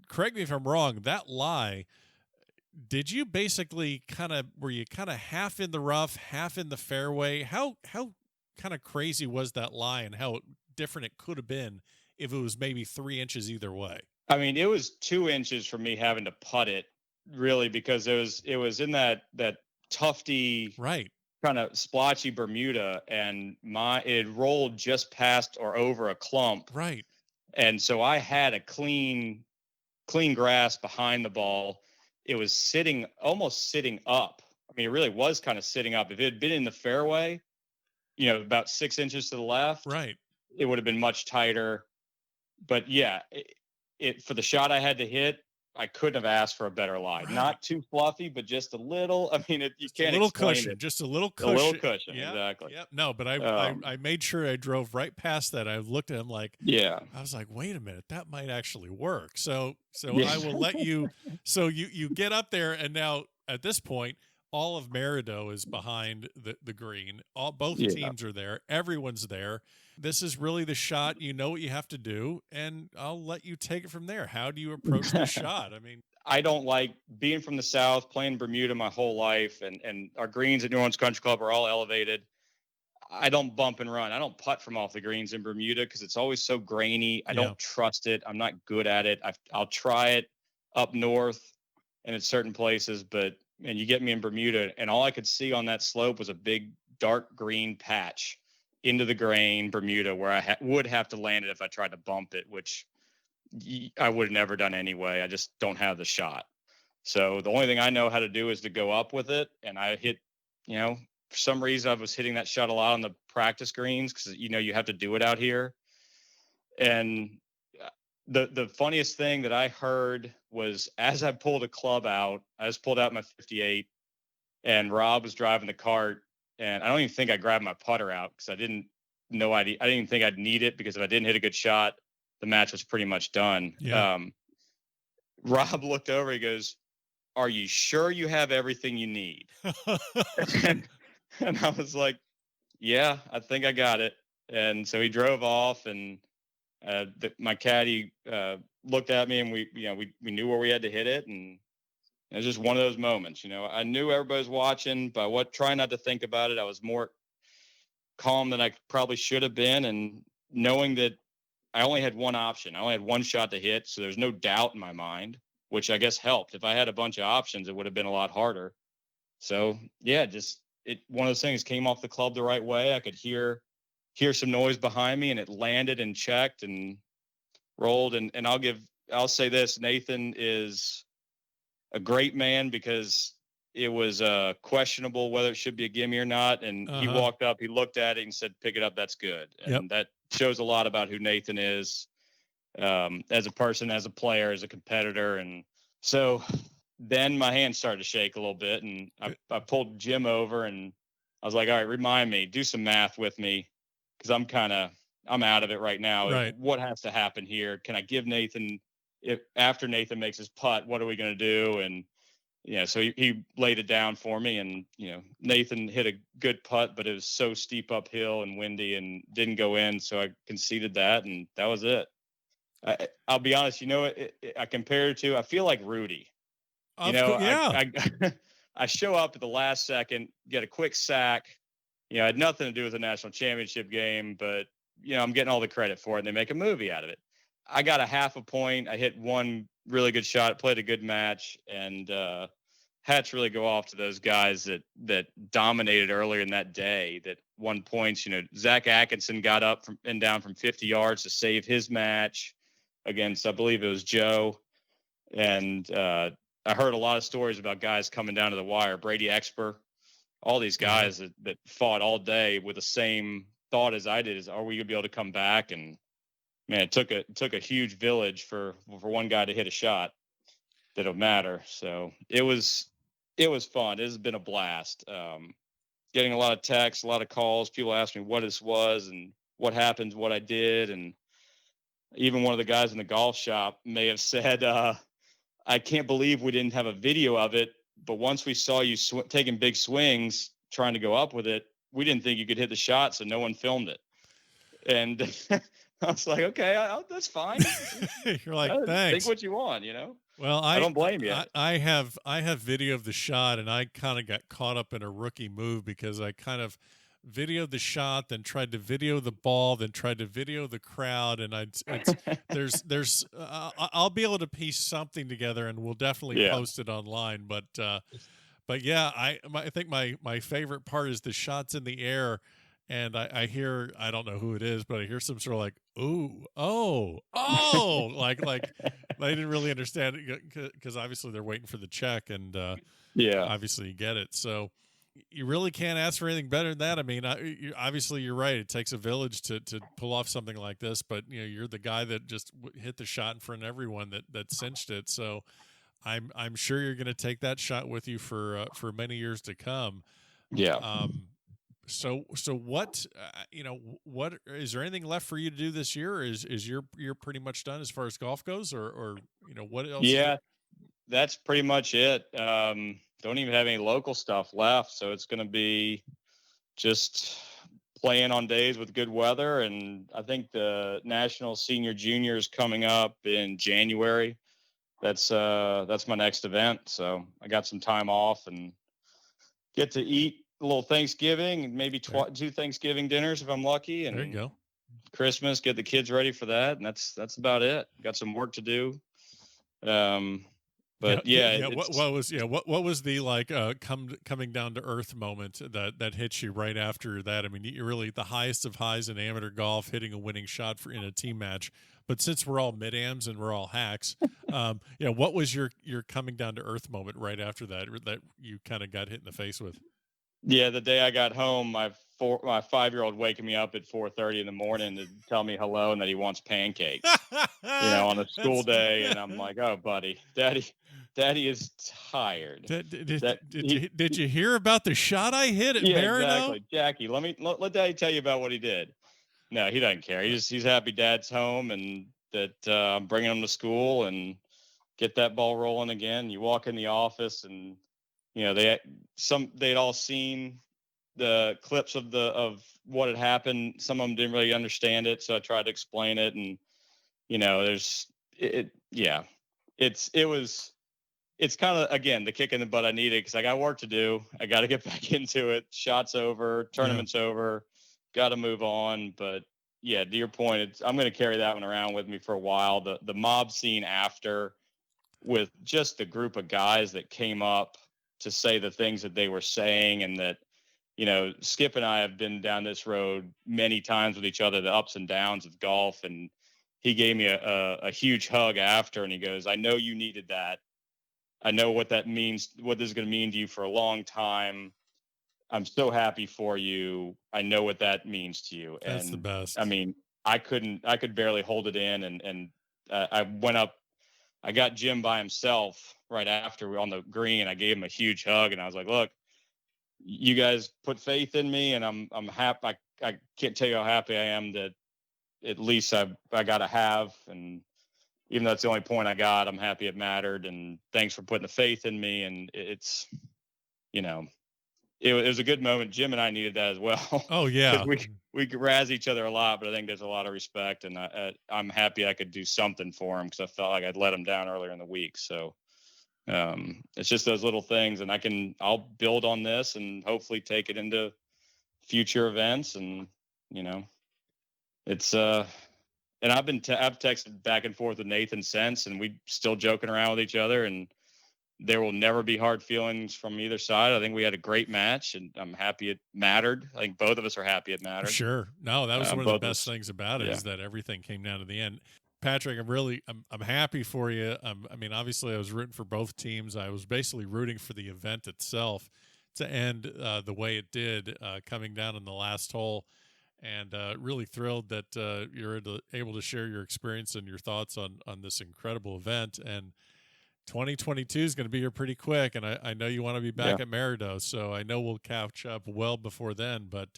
correct me if I'm wrong, that lie, did you basically were you kind of half in the rough, half in the fairway? How kind of crazy was that lie, and how different it could have been if it was maybe 3 inches either way? I mean, it was 2 inches for me having to putt it, really, because it was in that tufty, right, kind of splotchy Bermuda, and it rolled just past or over a clump, right, and so I had a clean grass behind the ball. It was almost sitting up. I mean, it really was kind of sitting up. If it had been in the fairway, about 6 inches to the left, right, it would have been much tighter. But yeah, it for the shot I had to hit, I couldn't have asked for a better lie. Right. Not too fluffy, but just a little. I mean, you can't explain cushion, it. Just a little cushion. A little cushion, yep, exactly. Yep. No, but I made sure I drove right past that. I looked at him like, yeah. I was like, wait a minute, that might actually work. So yeah. I will let you. So you get up there, and now at this point, all of Maridoe is behind the green. Both teams are there. Everyone's there. This is really the shot. You know what you have to do, and I'll let you take it from there. How do you approach the shot? I mean, I don't like being from the South, playing Bermuda my whole life, and our greens at New Orleans Country Club are all elevated. I don't bump and run. I don't putt from off the greens in Bermuda because it's always so grainy. I don't trust it. I'm not good at it. I'll try it up north and at certain places, and you get me in Bermuda, and all I could see on that slope was a big dark green patch into the grain Bermuda where I would have to land it if I tried to bump it, which I would have never done anyway. I just don't have the shot. So the only thing I know how to do is to go up with it. And I hit, for some reason I was hitting that shot a lot on the practice greens because, you have to do it out here. And the funniest thing that I heard was as I pulled a club out, I just pulled out my 58 and Rob was driving the cart. And I don't even think I grabbed my putter out because I didn't even think I'd need it, because if I didn't hit a good shot, the match was pretty much done. Yeah. Rob looked over. He goes, are you sure you have everything you need? and I was like, yeah, I think I got it. And so he drove off, and my caddy looked at me, and we knew where we had to hit it. And it was just one of those moments, I knew everybody was watching, but trying not to think about it. I was more calm than I probably should have been. And knowing that I only had one option, I only had one shot to hit. So there's no doubt in my mind, which I guess helped. If I had a bunch of options, it would have been a lot harder. So yeah, one of those things came off the club the right way. I could hear some noise behind me, and it landed and checked and rolled. And I'll say this, Nathan is a great man, because it was questionable whether it should be a gimme or not. And he walked up, he looked at it and said, pick it up. That's good. And that shows a lot about who Nathan is, as a person, as a player, as a competitor. And so then my hand started to shake a little bit, and I pulled Jim over, and I was like, all right, remind me, do some math with me, because I'm out of it right now. Right. What has to happen here? Can I give Nathan, after Nathan makes his putt, what are we going to do? And so he laid it down for me, and Nathan hit a good putt, but it was so steep uphill and windy and didn't go in, so I conceded that, and that was it. I'll be honest, I compared it to, I feel like Rudy. I show up at the last second, get a quick sack. It had nothing to do with the national championship game, but I'm getting all the credit for it, and they make a movie out of it. I got a half a point. I hit one really good shot, played a good match, and hats really go off to those guys that dominated earlier in that day, that won points. Zach Atkinson got up and down from 50 yards to save his match against, I believe it was Joe. And I heard a lot of stories about guys coming down to the wire, Brady Exper, all these guys that fought all day with the same thought as I did, is, are we going to be able to come back? And man, it took a huge village for one guy to hit a shot that'll matter. So it was fun. It has been a blast. Getting a lot of texts, a lot of calls. People ask me what this was and what happened, what I did. And even one of the guys in the golf shop may have said, I can't believe we didn't have a video of it, but once we saw you taking big swings, trying to go up with it, we didn't think you could hit the shot, so no one filmed it. And I was like, okay, that's fine. You're like, thanks. Think what you want, Well, I don't blame you. I have video of the shot, and I kind of got caught up in a rookie move, because I kind of videoed the shot, then tried to video the ball, then tried to video the crowd, and I'll be able to piece something together, and we'll definitely post it online. But yeah, I think my favorite part is the shots in the air. And I hear, I don't know who it is, but I hear some sort of like, ooh, oh, like they didn't really understand it, because obviously they're waiting for the check, and obviously you get it. So you really can't ask for anything better than that. I mean, obviously you're right. It takes a village to pull off something like this, but you're the guy that just hit the shot in front of everyone that cinched it. So I'm sure you're going to take that shot with you for many years to come. Yeah. So what, what is there anything left for you to do this year? Or is you're pretty much done as far as golf goes, or what else? Yeah, that's pretty much it. Don't even have any local stuff left. So it's going to be just playing on days with good weather. And I think the National Senior Junior is coming up in January. That's my next event. So I got some time off and get to eat a little Thanksgiving, and maybe 2 Thanksgiving dinners if I'm lucky. And there you go. Christmas, get the kids ready for that. And that's about it. Got some work to do. But what was the like coming down to earth moment that hit you right after that? I mean, you're really the highest of highs in amateur golf, hitting a winning shot in a team match. But since we're all mid-ams and we're all hacks, what was your coming down to earth moment right after that you kind of got hit in the face with? Yeah, the day I got home, my 5-year-old waking me up at 4:30 in the morning to tell me hello and that he wants pancakes, on a school day. And I'm like, oh, buddy, daddy is tired. Did you hear about the shot I hit at Maridoe? Exactly. Jackie, let daddy tell you about what he did. No, he doesn't care. He's happy dad's home and that I'm bringing him to school, and get that ball rolling again. You walk in the office, and they'd all seen the clips of what had happened. Some of them didn't really understand it, so I tried to explain it. And it's kind of, again, the kick in the butt I needed, because I got work to do. I got to get back into it. Shot's over, tournament's over, got to move on. But yeah, to your point, I'm going to carry that one around with me for a while. The mob scene after, with just the group of guys that came up to say the things that they were saying, and that, Skip and I have been down this road many times with each other, the ups and downs of golf. And he gave me a huge hug after, and he goes, "I know you needed that. I know what that means, what this is going to mean to you for a long time. I'm so happy for you. I know what that means to you." That's and the best. I mean, I could barely hold it in. And I went up, I got Jim by himself right after, we were on the green. I gave him a huge hug, and I was like, "Look, you guys put faith in me, and I'm happy. I can't tell you how happy I am that at least I got to have. And even though that's the only point I got, I'm happy it mattered. And thanks for putting the faith in me." And it was a good moment. Jim and I needed that as well. Oh yeah. Because we could razz each other a lot, but I think there's a lot of respect, and I'm happy I could do something for him, because I felt like I'd let him down earlier in the week. So it's just those little things, and I'll build on this and hopefully take it into future events. And it's and I've texted back and forth with Nathan since, and we still joking around with each other, and there will never be hard feelings from either side. I think we had a great match, and I'm happy it mattered. I think both of us are happy it mattered. Sure. No, that was one of the best things about it, is that everything came down to the end. Patrick, I'm happy for you. I mean, obviously I was rooting for both teams. I was basically rooting for the event itself to end the way it did, coming down in the last hole. And really thrilled that you're able to share your experience and your thoughts on this incredible event. And 2022 is going to be here pretty quick, and I know you want to be back at Maridoe, so I know we'll catch up well before then. But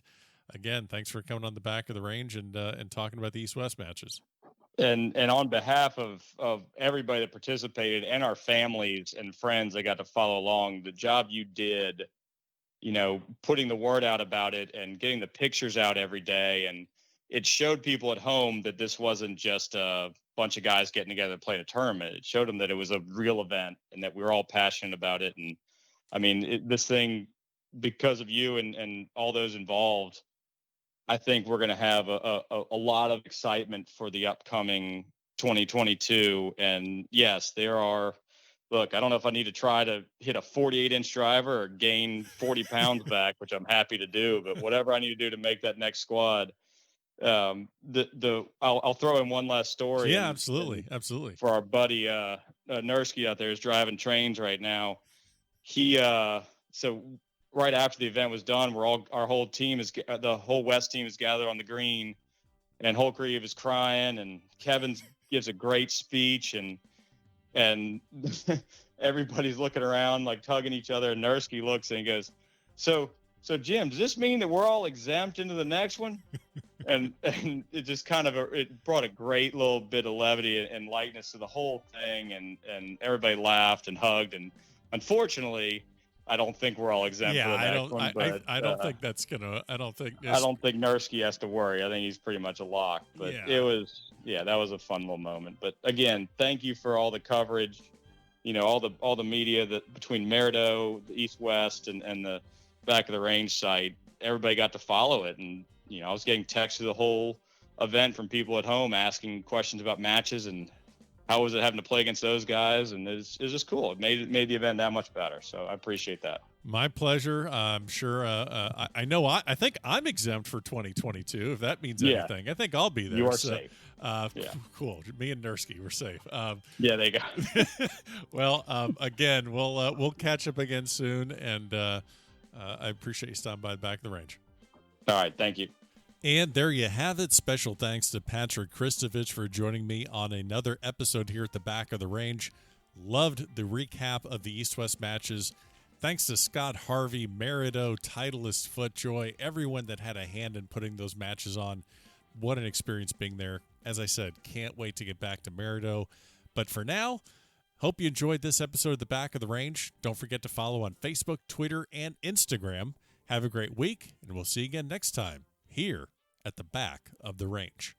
again, thanks for coming on the back of the range and talking about the East-West matches. And on behalf of everybody that participated, and our families and friends that got to follow along, the job you did, putting the word out about it and getting the pictures out every day. And it showed people at home that this wasn't just a bunch of guys getting together to play a tournament. It showed them that it was a real event, and that we were all passionate about it. And I mean, this thing, because of you and all those involved, I think we're going to have a lot of excitement for the upcoming 2022. And yes, look, I don't know if I need to try to hit a 48-inch driver or gain 40 pounds back, which I'm happy to do, but whatever I need to do to make that next squad. I'll throw in one last story. Yeah, absolutely. For our buddy Nursky out there, who's driving trains right now. So right after the event was done, our whole team the whole West team is gathered on the green, and Holcreeve is crying, and Kevin gives a great speech, and everybody's looking around, like tugging each other. And Nursky looks and he goes, so Jim, does this mean that we're all exempt into the next one? and it just it brought a great little bit of levity and lightness to the whole thing. And everybody laughed and hugged. And unfortunately, I don't think we're all exempt. Yeah, for the next one, but I don't think that's gonna. I don't think Nursky has to worry. I think he's pretty much a lock. But that was a fun little moment. But again, thank you for all the coverage. All the media that between Maridoe, the East-West, and the back of the range site, everybody got to follow it. And I was getting texts through the whole event from people at home asking questions about matches and how was it having to play against those guys? And it's just cool. It made the event that much better. So I appreciate that. My pleasure. I'm sure. I know. I think I'm exempt for 2022. If that means anything, I think I'll be there. You are safe. Cool. Me and Nursky, we're safe. There you go. Well, again, we'll catch up again soon, and I appreciate you stopping by the back of the range. All right. Thank you. And there you have it. Special thanks to Patrick Christovich for joining me on another episode here at the back of the range. Loved the recap of the East-West matches. Thanks to Scott Harvey, Maridoe, Titleist, Footjoy, everyone that had a hand in putting those matches on. What an experience being there. As I said, can't wait to get back to Maridoe. But for now, Hope you enjoyed this episode of The Back of the Range. Don't forget to follow on Facebook, Twitter, and Instagram. Have a great week, and we'll see you again next time here at The Back of the Range.